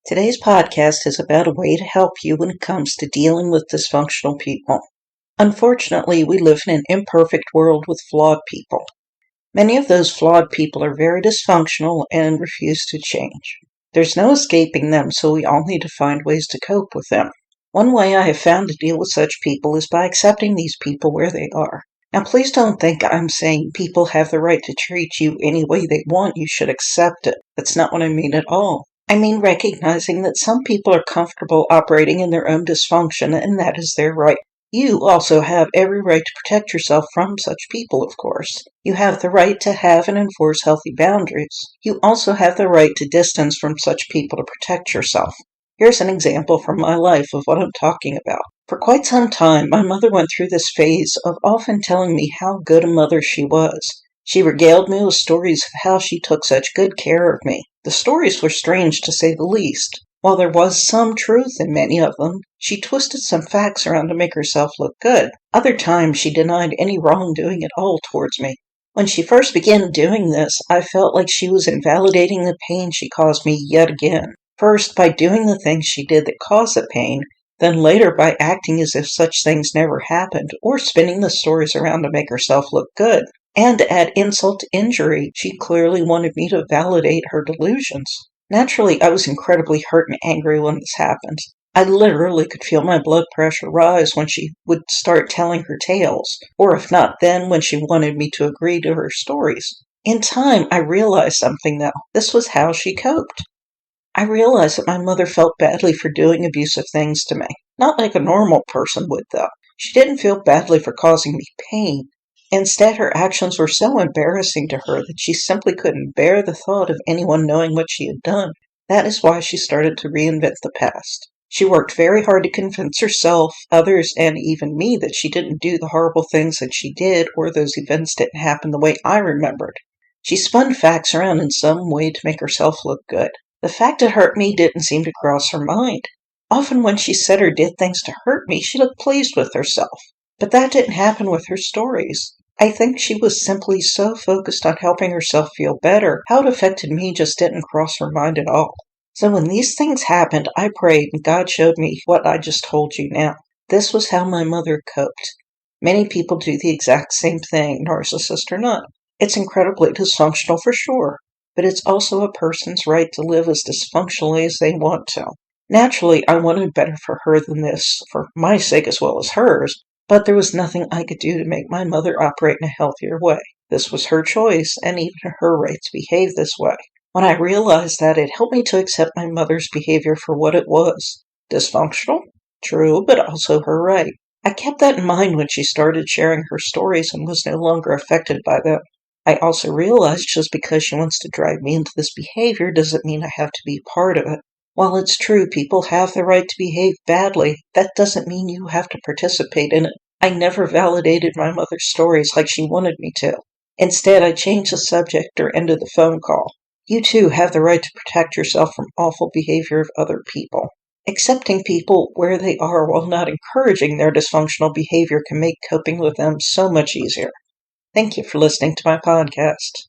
Today's podcast is about a way to help you when it comes to dealing with dysfunctional people. Unfortunately, we live in an imperfect world with flawed people. Many of those flawed people are very dysfunctional and refuse to change. There's no escaping them, so we all need to find ways to cope with them. One way I have found to deal with such people is by accepting these people where they are. Now, please don't think I'm saying people have the right to treat you any way they want. You should accept it. That's not what I mean at all. I mean recognizing that some people are comfortable operating in their own dysfunction, and that is their right. You also have every right to protect yourself from such people, of course. You have the right to have and enforce healthy boundaries. You also have the right to distance from such people to protect yourself. Here's an example from my life of what I'm talking about. For quite some time, my mother went through this phase of often telling me how good a mother she was. She regaled me with stories of how she took such good care of me. The stories were strange, to say the least. While there was some truth in many of them, she twisted some facts around to make herself look good. Other times, she denied any wrongdoing at all towards me. When she first began doing this, I felt like she was invalidating the pain she caused me yet again. First, by doing the things she did that caused the pain, then later by acting as if such things never happened, or spinning the stories around to make herself look good. And to add insult to injury, she clearly wanted me to validate her delusions. Naturally, I was incredibly hurt and angry when this happened. I literally could feel my blood pressure rise when she would start telling her tales, or if not then, when she wanted me to agree to her stories. In time, I realized something though. This was how she coped. I realized that my mother felt badly for doing abusive things to me. Not like a normal person would, though. She didn't feel badly for causing me pain. Instead, her actions were so embarrassing to her that she simply couldn't bear the thought of anyone knowing what she had done. That is why she started to reinvent the past. She worked very hard to convince herself, others, and even me that she didn't do the horrible things that she did, or those events didn't happen the way I remembered. She spun facts around in some way to make herself look good. The fact it hurt me didn't seem to cross her mind. Often when she said or did things to hurt me, she looked pleased with herself. But that didn't happen with her stories. I think she was simply so focused on helping herself feel better, how it affected me just didn't cross her mind at all. So when these things happened, I prayed and God showed me what I just told you now. This was how my mother coped. Many people do the exact same thing, narcissist or not. It's incredibly dysfunctional for sure, but it's also a person's right to live as dysfunctionally as they want to. Naturally, I wanted better for her than this, for my sake as well as hers, but there was nothing I could do to make my mother operate in a healthier way. This was her choice, and even her right to behave this way. When I realized that, it helped me to accept my mother's behavior for what it was. Dysfunctional? True, but also her right. I kept that in mind when she started sharing her stories and was no longer affected by them. I also realized just because she wants to drag me into this behavior doesn't mean I have to be part of it. While it's true people have the right to behave badly, that doesn't mean you have to participate in it. I never validated my mother's stories like she wanted me to. Instead, I changed the subject or ended the phone call. You too have the right to protect yourself from awful behavior of other people. Accepting people where they are while not encouraging their dysfunctional behavior can make coping with them so much easier. Thank you for listening to my podcast.